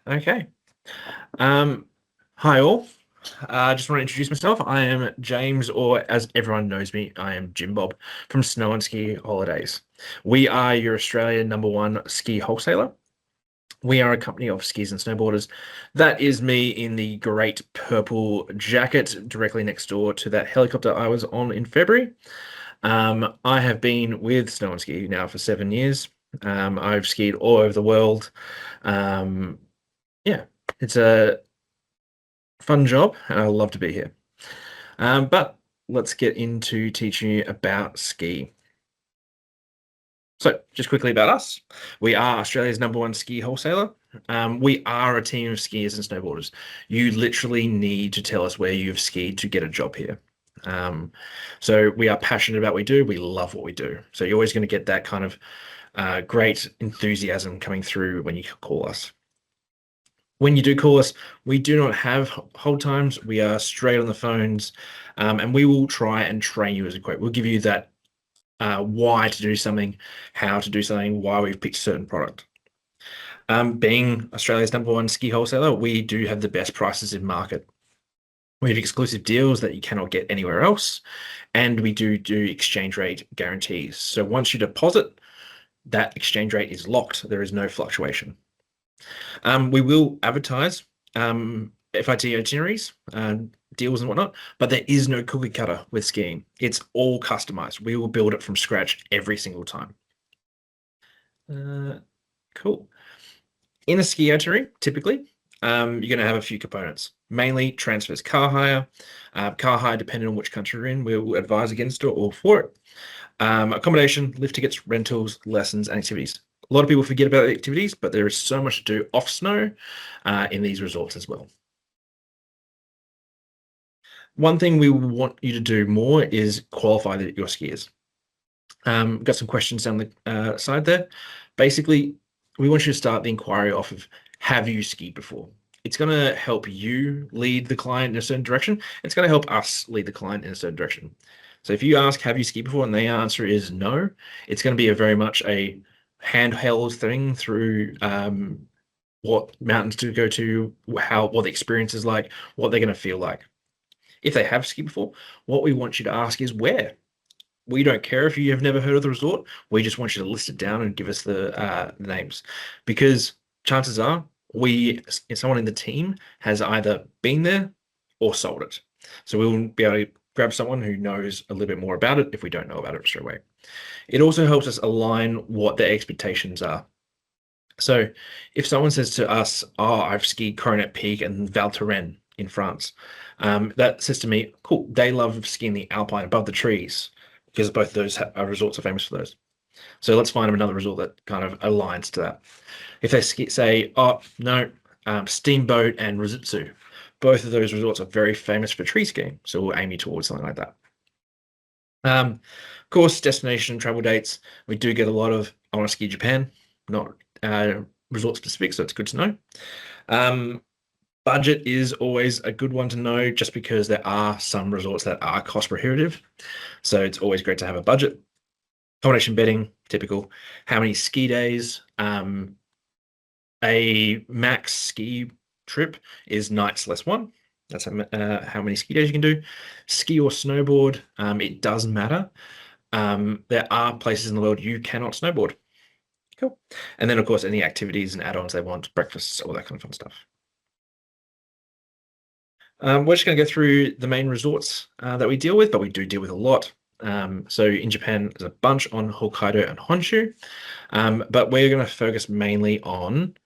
Okay. Um, Hi all. I just want to introduce myself. I am James, or as everyone knows me, I am Jim Bob from Snow and Ski Holidays. We are your Australian #1 ski wholesaler. We are a company of skis and snowboarders. That is me in the great purple jacket directly next door to that helicopter I was on in February. I have been with Snow and Ski now for 7 years. I've skied all over the world. Um, yeah, it's a fun job, and I love to be here. But let's get into teaching you about ski. So, just quickly about us. We are Australia's #1 ski wholesaler. We are a team of skiers and snowboarders. You literally need to tell us where you've skied to get a job here. Um, so we are passionate about what we do. We love what we do. So you're always going to get that kind of great enthusiasm coming through when you call us. When you do call us, we do not have hold times. We are straight on the phones, and we will try and train you as a quote. We'll give you that why to do something, how to do something, why we've picked a certain product. Being Australia's #1 ski wholesaler, we do have the best prices in market. We have exclusive deals that you cannot get anywhere else, and we do exchange rate guarantees. So once you deposit, that exchange rate is locked. There is no fluctuation. We will advertise FIT itineraries, deals and whatnot, but there is no cookie cutter with skiing. It's all customized. We will build it from scratch every single time. Cool. In a ski itinerary, typically, you're going to have a few components, mainly transfers, car hire, depending on which country you're in, we'll advise against it or for it. Accommodation, lift tickets, rentals, lessons, and activities. A lot of people forget about the activities, but there is so much to do off snow in these resorts as well. One thing we want you to do more is qualify your skiers. Got some questions down the side there. Basically, we want you to start the inquiry off of, have you skied before? It's going to help you lead the client in a certain direction. It's going to help us lead the client in a certain direction. So if you ask, have you skied before? And the answer is no, it's going to be a very much a handheld thing through what mountains to go to, what the experience is like, what they're going to feel like. If they have skied before, what we want you to ask is where. We don't care if you have never heard of the resort. We just want you to list it down and give us the names, because chances are someone in the team has either been there or sold it. So we will be able to grab someone who knows a little bit more about it if we don't know about it straight away. It also helps us align what their expectations are. So if someone says to us, "Oh, I've skied Coronet Peak and Val Thorens in France," that says to me, "Cool, they love skiing the Alpine above the trees," because both of those resorts are famous for those. So let's find them another resort that kind of aligns to that. If they say, "Oh no, Steamboat and Rizitsu," both of those resorts are very famous for tree skiing, so we'll aim you towards something like that. Of course, destination travel dates. We do get a lot of, "I want to ski Japan," not resort specific, so it's good to know. Budget is always a good one to know, just because there are some resorts that are cost prohibitive. So it's always great to have a budget. Accommodation, bedding, typical. How many ski days? A max ski trip is nights less one. That's how many ski days you can do. Ski or snowboard, it doesn't matter. There are places in the world you cannot snowboard. Cool. And then, of course, any activities and add-ons they want, breakfasts, all that kind of fun stuff. We're just going to go through the main resorts that we deal with, but we do deal with a lot. So in Japan, there's a bunch on Hokkaido and Honshu, but we're going to focus mainly on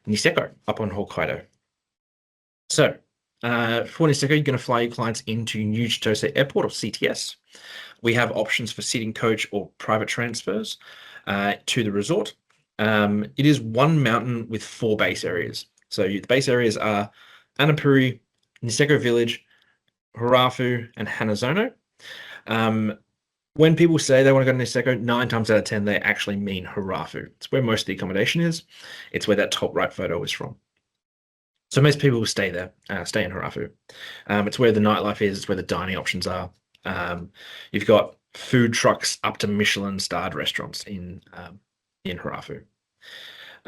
Niseko up on Hokkaido. So for Niseko, you're going to fly your clients into New Chitose Airport, or CTS. We have options for seating coach or private transfers to the resort. It is one mountain with 4 base areas. So the base areas are Anapuri, Niseko Village, Harafu, and Hanazono. When people say they want to go to Niseko, 9 times out of 10, they actually mean Harafu. It's where most of the accommodation is. It's where that top right photo is from. So most people will stay there, stay in Harafu. It's where the nightlife is. It's where the dining options are. You've got food trucks up to Michelin-starred restaurants in Harafu.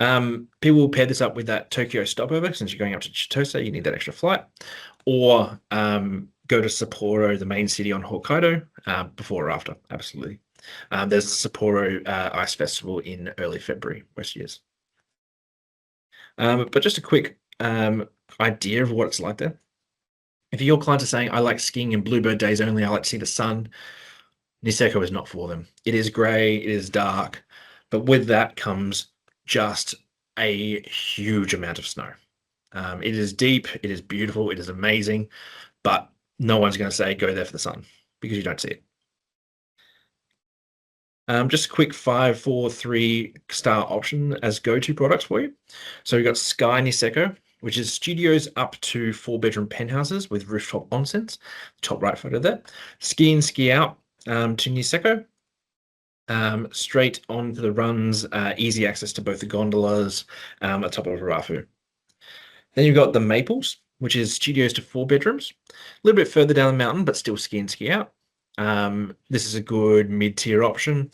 People will pair this up with that Tokyo stopover since you're going up to Chitose, you need that extra flight, or go to Sapporo, the main city on Hokkaido, before or after. Absolutely. There's the Sapporo Ice Festival in early February, most years. But just a quick idea of what it's like there. If your clients are saying, I like skiing in bluebird days only, I like to see the sun, Niseko is not for them. It is grey, it is dark, but with that comes just a huge amount of snow. It is deep, it is beautiful, it is amazing, but no one's going to say go there for the sun because you don't see it. Just a quick 5, 4, 3 star option as go-to products for you. So we've got Sky Niseko, which is studios up to 4-bedroom penthouses with rooftop onsens. Top right photo there. Ski in, ski out to Niseko. Straight onto the runs, easy access to both the gondolas at top of Rafu. Then you've got the Maples, which is studios to 4 bedrooms. A little bit further down the mountain, but still ski in, ski out. This is a good mid-tier option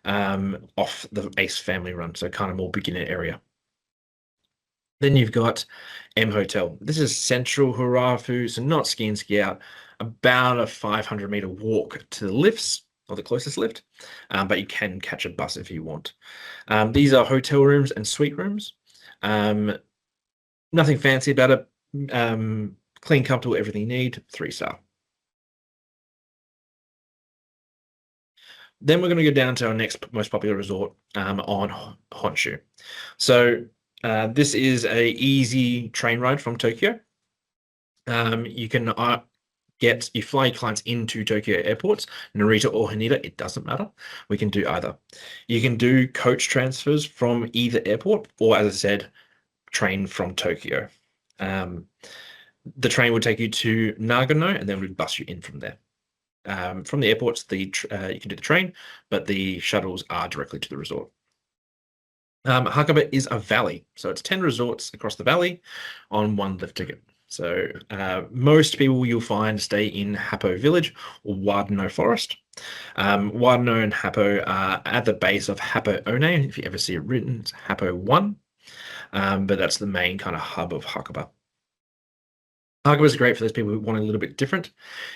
off the Ace family run, so kind of more beginner area. Then you've got M Hotel. This is central Hurafu, so not ski in, ski out. About a 500-meter walk to the lifts, or the closest lift, but you can catch a bus if you want. These are hotel rooms and suite rooms. Nothing fancy about it. Clean, comfortable, everything you need. 3-star. Then we're going to go down to our next most popular resort on Honshu. So this is a easy train ride from Tokyo. You can you fly clients into Tokyo airports, Narita or Haneda, it doesn't matter. We can do either. You can do coach transfers from either airport, or as I said, train from Tokyo. The train would take you to Nagano, and then we'd bus you in from there. From the airports, you can do the train, but the shuttles are directly to the resort. Hakaba is a valley, so it's 10 resorts across the valley on one lift ticket. So most people you'll find stay in Happo Village or Wadano Forest. Wadano and Happo are at the base of Happo One. If you ever see it written, it's Happo 1. But that's the main kind of hub of Hakaba. Hakaba is great for those people who want a little bit different.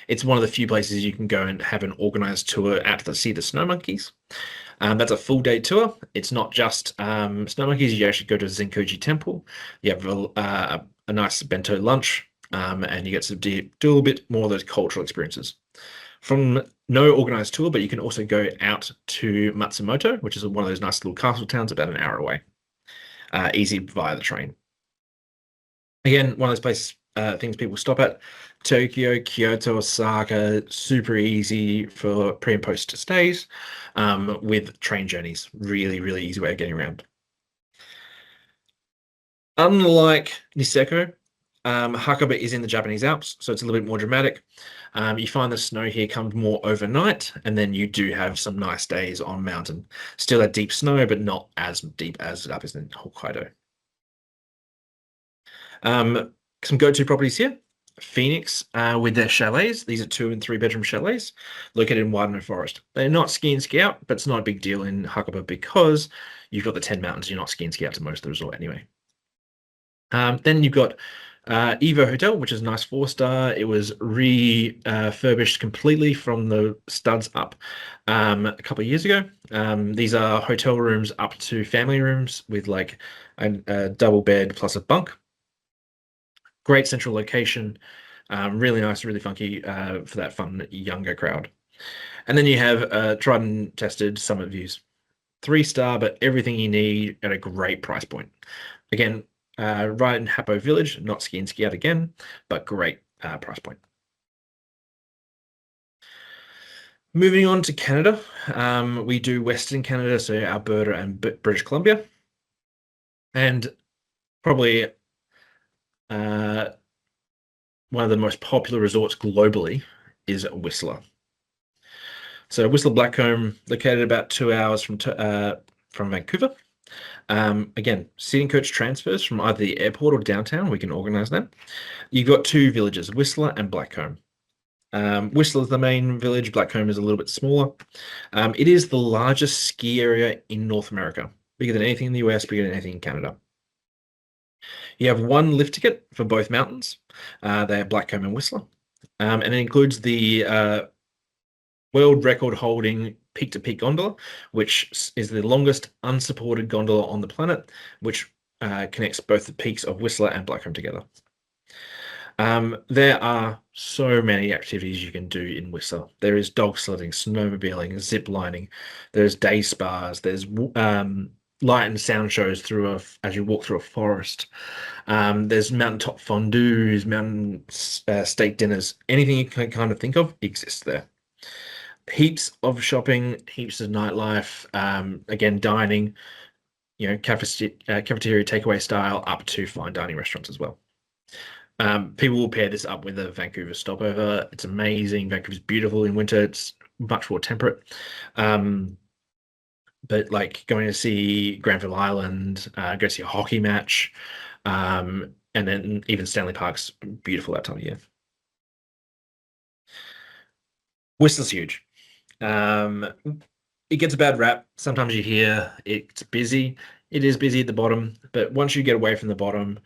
It's one of the few places you can go and have an organized tour out to see the snow monkeys. That's a full day tour. It's not just snow monkeys. You actually go to Zenkoji Temple. You have a nice bento lunch, and you get to do a little bit more of those cultural experiences. From no organized tour, but you can also go out to Matsumoto, which is one of those nice little castle towns about an hour away. Easy via the train. Again, one of those places, things people stop at. Tokyo, Kyoto, Osaka, super easy for pre and post stays with train journeys. Really, really easy way of getting around. Unlike Niseko, Hakaba is in the Japanese Alps, so it's a little bit more dramatic. You find the snow here comes more overnight, and then you do have some nice days on mountain. Still a deep snow, but not as deep as it is in Hokkaido. Some go-to properties here. Phoenix with their chalets. These are 2 and 3-bedroom chalets located in Wadano Forest. They're not ski and ski out, but it's not a big deal in Hakaba because you've got the 10 mountains. You're not ski and ski out to most of the resort anyway. Then you've got Evo Hotel, which is a nice 4-star. It was refurbished completely from the studs up a couple of years ago. These are hotel rooms up to family rooms with like a double bed plus a bunk. Great central location, really nice, really funky for that fun younger crowd. And then you have tried and tested Summit Views. 3-star, but everything you need at a great price point. Again, right in Happo Village, not ski and ski out again, but great price point. Moving on to Canada, we do Western Canada, so Alberta and British Columbia. And probably one of the most popular resorts globally is Whistler. So Whistler Blackcomb, located about 2 hours from Vancouver. Again, seating coach transfers from either the airport or downtown. We can organize them. You've got 2 villages, Whistler and Blackcomb. Whistler is the main village. Blackcomb is a little bit smaller. It is the largest ski area in North America. bigger than anything in the US, bigger than anything in Canada. You have one lift ticket for both mountains. They are Blackcomb and Whistler. And it includes the world record holding peak to peak gondola, which is the longest unsupported gondola on the planet, which connects both the peaks of Whistler and Blackcomb together. There are so many activities you can do in Whistler. There is dog sledding, snowmobiling, zip lining. There's day spas. There's light and sound shows as you walk through a forest. There's mountaintop fondues, mountain steak dinners. Anything you can kind of think of exists there. Heaps of shopping, heaps of nightlife. Again, dining. Cafeteria takeaway style up to fine dining restaurants as well. People will pair this up with a Vancouver stopover. It's amazing. Vancouver's beautiful in winter. It's much more temperate. But like going to see Granville Island, go see a hockey match, and then even Stanley Park's beautiful that time of year. Whistler's huge. Um, it gets a bad rap. Sometimes you hear it's busy. It is busy at the bottom, but once you get away from the bottom,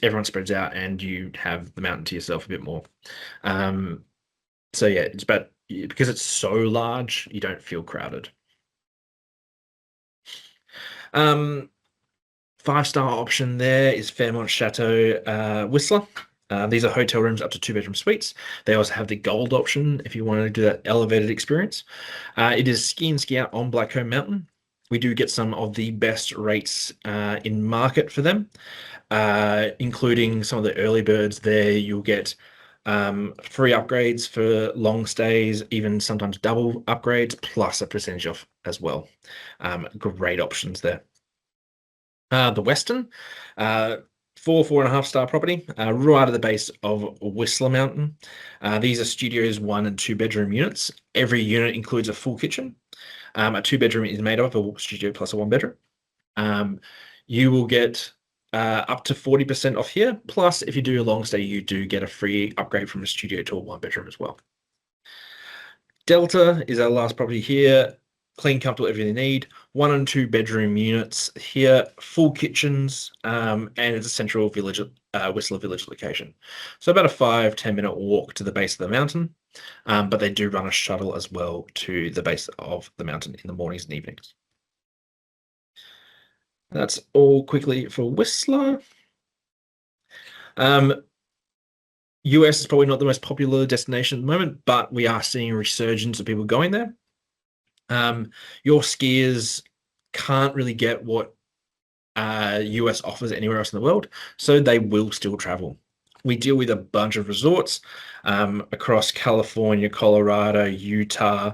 everyone spreads out and you have the mountain to yourself a bit more. So yeah, it's about because it's so large, you don't feel crowded. Um, Five-star option there is Fairmont Chateau Whistler. These are hotel rooms up to two-bedroom suites. They also have the gold option if you want to do that elevated experience. It is ski and ski out on Blackcomb Mountain. We do get some of the best rates in market for them, including some of the early birds there. You'll get free upgrades for long stays, even sometimes double upgrades, plus a percentage off as well. Great options there. The Western, 4.5 star property, right at the base of Whistler Mountain. These are studios, 1 and 2 bedroom units. Every unit includes a full kitchen. A 2 bedroom is made up of a studio plus a 1 bedroom. You will get up to 40% off here. Plus, if you do a long stay, you do get a free upgrade from a studio to a 1 bedroom as well. Delta is our last property here. Clean, comfortable, everything you need. 1 and 2 bedroom units here, full kitchens, and it's a central village, Whistler Village location. So about a 5-10 minute walk to the base of the mountain, but they do run a shuttle as well to the base of the mountain in the mornings and evenings. That's all quickly for Whistler. US is probably not the most popular destination at the moment, but we are seeing a resurgence of people going there. Your skiers can't really get what US offers anywhere else in the world, so they will still travel. We deal with a bunch of resorts across California, Colorado, Utah,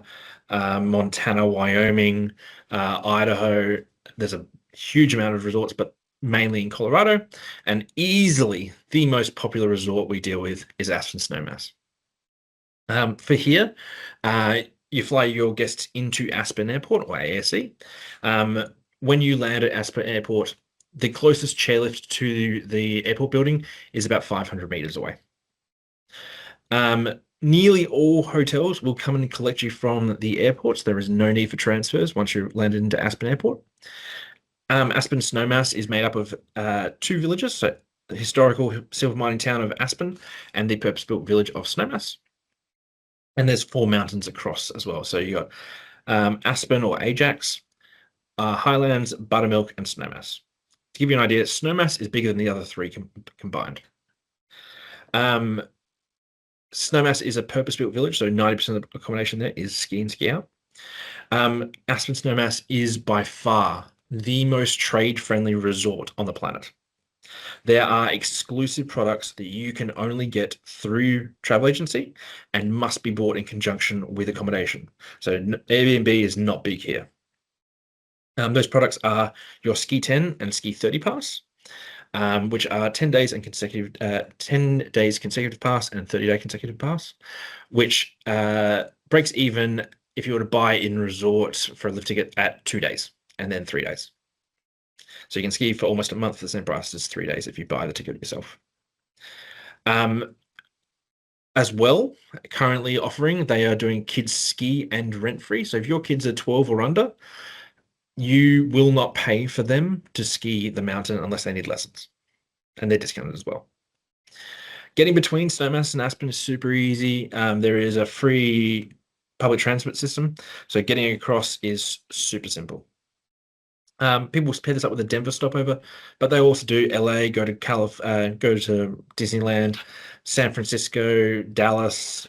Montana, Wyoming, Idaho. There's a huge amount of resorts, but mainly in Colorado. And easily the most popular resort we deal with is Aspen Snowmass. For here, you fly your guests into Aspen Airport or ASE. When you land at Aspen Airport, the closest chairlift to the airport building is about 500 meters away. Nearly all hotels will come and collect you from the airports. There is no need for transfers once you've landed into Aspen Airport. Aspen Snowmass is made up of 2 villages, so the historical silver mining town of Aspen and the purpose-built village of Snowmass. And there's 4 mountains across as well. So you got Aspen or Ajax, Highlands, Buttermilk, and Snowmass. To give you an idea, Snowmass is bigger than the other 3 combined. Snowmass is a purpose-built village, so 90% of the accommodation there is ski and ski out. Aspen Snowmass is by far the most trade-friendly resort on the planet. There are exclusive products that you can only get through travel agency and must be bought in conjunction with accommodation. So Airbnb is not big here. Those products are your Ski 10 and Ski 30 pass, which are 10 days and 10 days consecutive pass and 30-day consecutive pass, which breaks even if you were to buy in resort for a lift ticket at 2 days and then 3 days. So you can ski for almost a month for the same price as 3 days if you buy the ticket yourself. As well, currently offering, they are doing kids ski and rent free. So if your kids are 12 or under, you will not pay for them to ski the mountain unless they need lessons, and they're discounted as well. Getting between Snowmass and Aspen is super easy. There is a free public transport system, so getting across is super simple. People pair this up with a Denver stopover, but they also do LA, go to Disneyland, San Francisco, Dallas.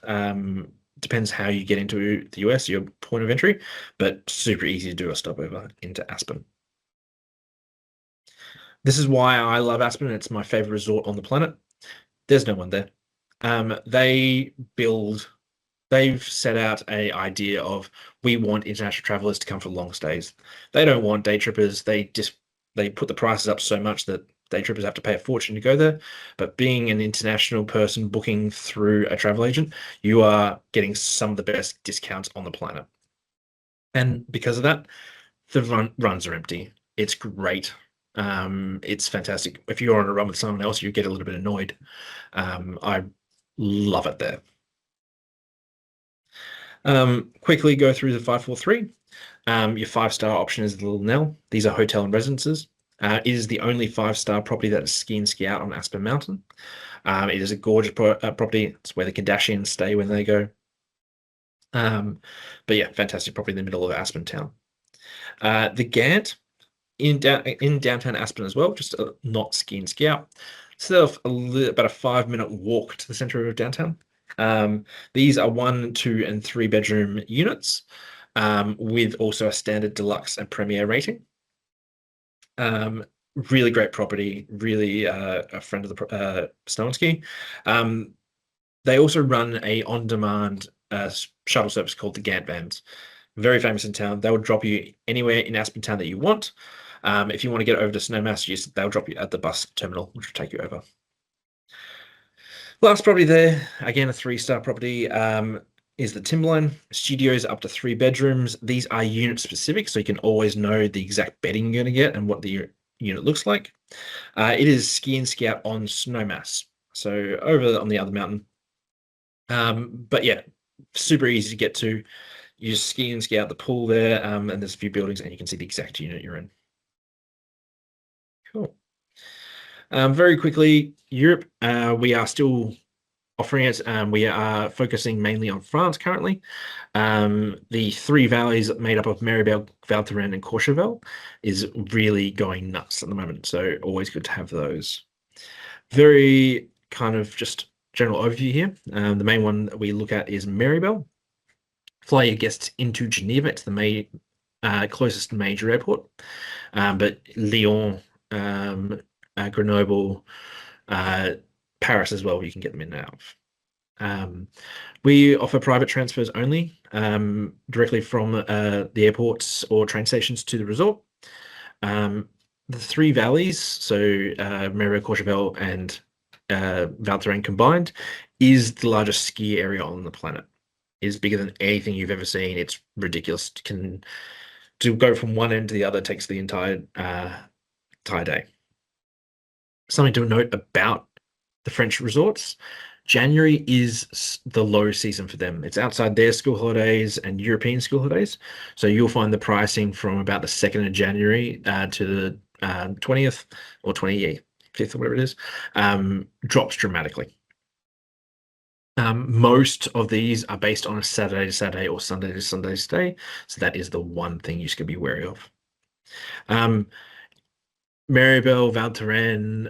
Depends how you get into the US, your point of entry, but super easy to do a stopover into Aspen. This is why I love Aspen. It's my favorite resort on the planet. There's no one there. They build they've set out a idea of we want international travelers to come for long stays. They don't want day trippers. They put the prices up so much that day trippers have to pay a fortune to go there. But being an international person booking through a travel agent, you are getting some of the best discounts on the planet. And because of that, the runs are empty. It's great. It's fantastic. If you're on a run with someone else, you get a little bit annoyed. I love it there. Quickly go through the 543. Your 5-star option is the Little Nell. These are hotel and residences. It is the only 5-star property that is ski and ski out on Aspen Mountain. It is a gorgeous property. It's where the Kardashians stay when they go. But yeah, fantastic property in the middle of Aspen town. The Gant in downtown Aspen as well, just not ski and ski out. So about a 5-minute walk to the center of downtown. These are 1, 2, and 3 bedroom units, with also a standard deluxe and premier rating. Really great property, really a friend of the Snow and Ski. They also run a on-demand shuttle service called the Gant Vans. Very famous in town. They will drop you anywhere in Aspen Town that you want. If you want to get over to Snowmass, they'll drop you at the bus terminal, which will take you over. Last property there, again, a 3-star property, is the Timberline. Studios up to 3 bedrooms. These are unit specific, so you can always know the exact bedding you're going to get and what the unit looks like. It is ski and ski out on Snowmass, so over on the other mountain. But yeah, super easy to get to. You just ski and ski out the pool there, and there's a few buildings, and you can see the exact unit you're in. Cool. Very quickly, Europe, we are still offering it. We are focusing mainly on France currently. The 3 valleys made up of Maribel, Val Thorens, and Courchevel is really going nuts at the moment. So always good to have those. Very kind of just general overview here. The main one that we look at is Maribel. Fly your guests into Geneva. It's the closest major airport. But Lyon, Grenoble, Paris as well, you can get them in and out of. We offer private transfers only, directly from the airports or train stations to the resort. The 3 valleys, so Maribel, Courchevel, and Val Thorens combined, is the largest ski area on the planet. It is bigger than anything you've ever seen. It's ridiculous. To go from one end to the other takes the entire day. Something to note about the French resorts: January is the low season for them. It's outside their school holidays and European school holidays. So you'll find the pricing from about the 2nd of January to the 20th or 25th or whatever it is, drops dramatically. Most of these are based on a Saturday to Saturday or Sunday to Sunday stay. So that is the one thing you should be wary of. Maribel, Val Thorens,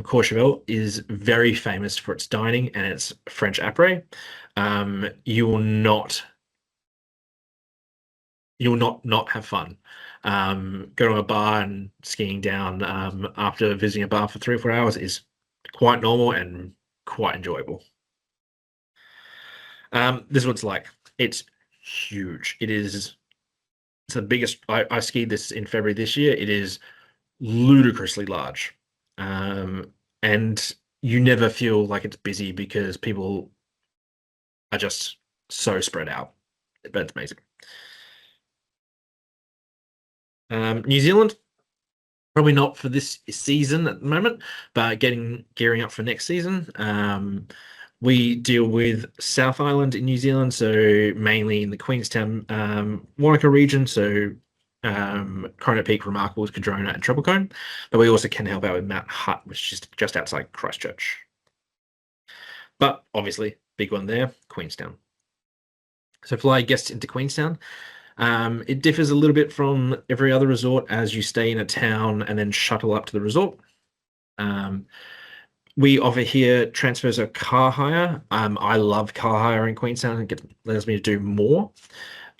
Courchevel is very famous for its dining and its French après. You will not have fun. Go to a bar and skiing down after visiting a bar for 3 or 4 hours is quite normal and quite enjoyable. This is what it's like. It's huge. It's the biggest. I skied this in February this year. It is ludicrously large, and you never feel like it's busy because people are just so spread out. But it's amazing. New Zealand, probably not for this season at the moment, but gearing up for next season. We deal with South Island in New Zealand, so mainly in the Queenstown, Wanaka region, so Corona Peak, Remarkables, Cadrona, and Treble Cone. But we also can help out with Mount Hutt, which is just outside Christchurch. But obviously, big one there, Queenstown. So fly guests into Queenstown. It differs a little bit from every other resort as you stay in a town and then shuttle up to the resort. Um, we offer here transfers of car hire. I love car hire in Queenstown. It allows me to do more.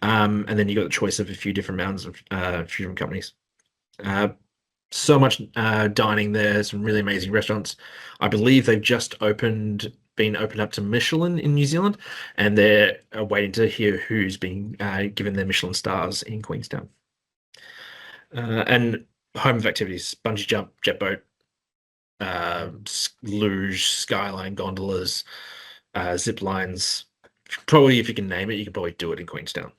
And then you got the choice of a few different mountains of a few different companies. Uh, so much dining there, some really amazing restaurants. I believe they've just been opened up to Michelin in New Zealand, and they're waiting to hear who's been given their Michelin stars in Queenstown. And home of activities, bungee jump, jet boat, luge, skyline gondolas, zip lines. Probably, if you can name it, you can probably do it in Queenstown.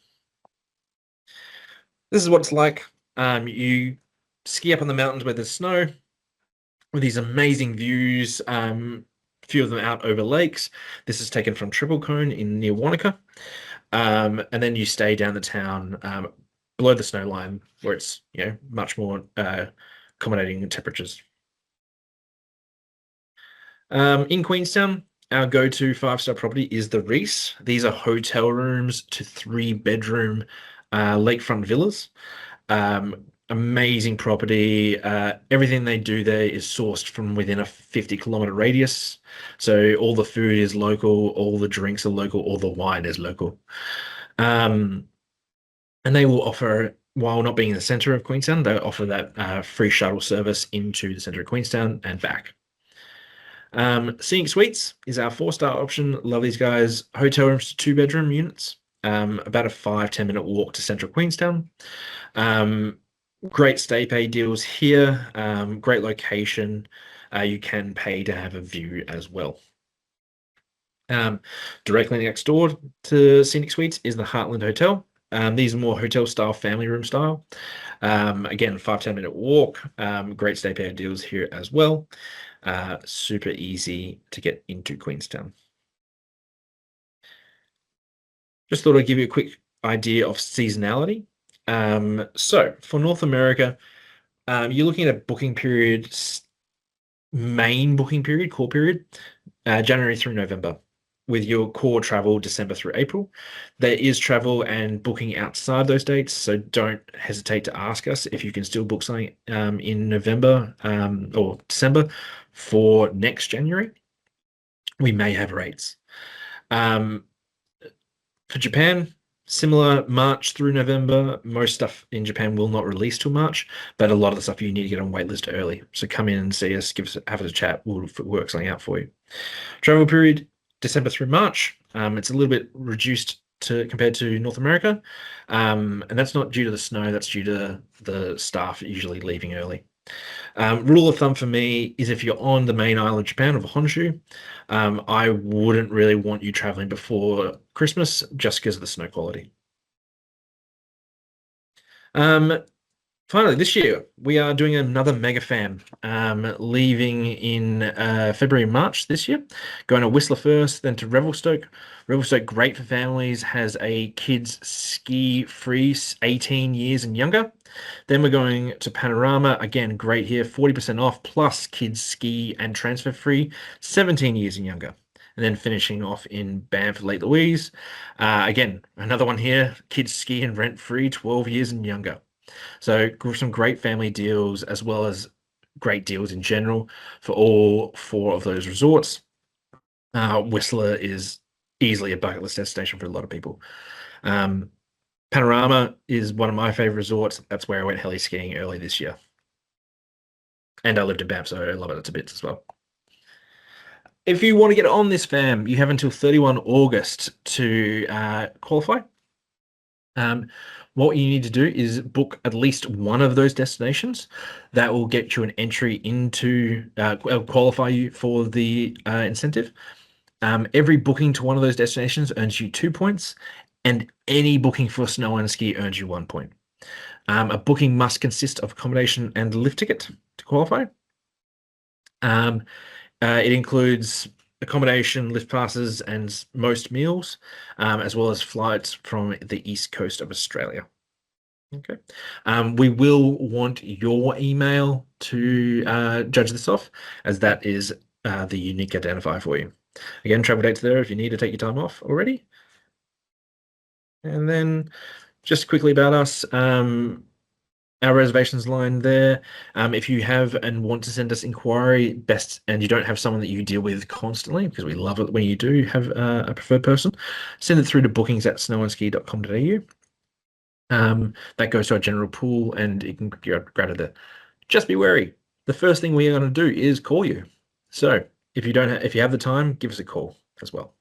This is what it's like. You ski up on the mountains where there's snow with these amazing views. A few of them out over lakes. This is taken from Triple Cone in near Wanaka. And then you stay down the town below the snow line where it's much more accommodating temperatures. In Queenstown, our go-to five-star property is the Reese. These are hotel rooms to three-bedroom lakefront villas. Amazing property. Everything they do there is sourced from within a 50-kilometer radius. So all the food is local, all the drinks are local, all the wine is local. And they will offer, while not being in the center of Queenstown, they offer that free shuttle service into the center of Queenstown and back. Scenic Suites is our four-star option. Love these guys. Hotel rooms to two-bedroom units. About a 5-10 minute walk to central Queenstown. Great stay pay deals here. Great location. You can pay to have a view as well. Directly next door to Scenic Suites is the Heartland Hotel. These are more hotel style, family room style. Again, 5-10 minute walk. Great stay pay deals here as well. Super easy to get into Queenstown. Just thought I'd give you a quick idea of seasonality. So for North America, you're looking at a booking period, main booking period, core period, January through November, with your core travel December through April. There is travel and booking outside those dates, so don't hesitate to ask us if you can still book something in November or December for next January. We may have rates. For Japan, similar March through November. Most stuff in Japan will not release till March, but a lot of the stuff you need to get on waitlist early. So come in and see us, have us a chat. We'll work something out for you. Travel period December through March. It's a little bit reduced compared to North America, and that's not due to the snow. That's due to the staff usually leaving early. Rule of thumb for me is if you're on the main island of Japan of Honshu, I wouldn't really want you traveling before Christmas just because of the snow quality. Um, Finally, this year we are doing another mega fan. Leaving in February and March this year, going to Whistler first, then to Revelstoke. Revelstoke, great for families, has a kids ski free 18 years and younger. Then we're going to Panorama, again, great here, 40% off, plus kids ski and transfer free, 17 years and younger. And then finishing off in Banff, Lake Louise. Again, another one here, kids ski and rent free, 12 years and younger. So some great family deals as well as great deals in general for all four of those resorts. Whistler is easily a bucket list destination for a lot of people. Panorama is one of my favorite resorts. That's where I went heli skiing early this year. And I lived in Banff, so I love it to bits as well. If you want to get on this, fam, you have until 31 August to qualify. What you need to do is book at least one of those destinations. That will get you an entry into qualify you for the incentive. Every booking to one of those destinations earns you 2 points, and any booking for snow and ski earns you 1 point. A booking must consist of accommodation and lift ticket to qualify. It includes accommodation, lift passes, and most meals, as well as flights from the east coast of Australia. Okay. We will want your email to judge this off, as that is the unique identifier for you. Again, travel dates there if you need to take your time off already. And then just quickly about us, our reservations line there. If you have and want to send us inquiry, best, and you don't have someone that you deal with constantly, because we love it when you do have a preferred person, send it through to bookings@snowandski.com.au. That goes to our general pool, and you can grab it there. Just be wary. The first thing we are going to do is call you. So if you don't, if you have the time, give us a call as well.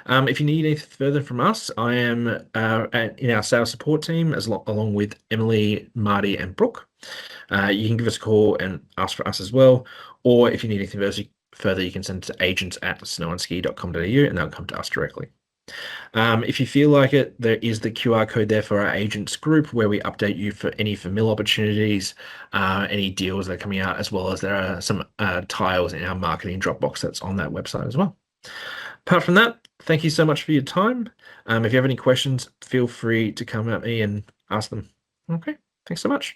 If you need anything further from us, I am in our sales support team along with Emily, Marty, and Brooke. You can give us a call and ask for us as well. Or if you need anything further, you can send it to agents@snowandski.com.au and they'll come to us directly. If you feel like it, there is the QR code there for our agents group where we update you for any familiar opportunities, any deals that are coming out, as well as there are some tiles in our marketing Dropbox that's on that website as well. Apart from that, thank you so much for your time. If you have any questions, feel free to come at me and ask them. Okay, thanks so much.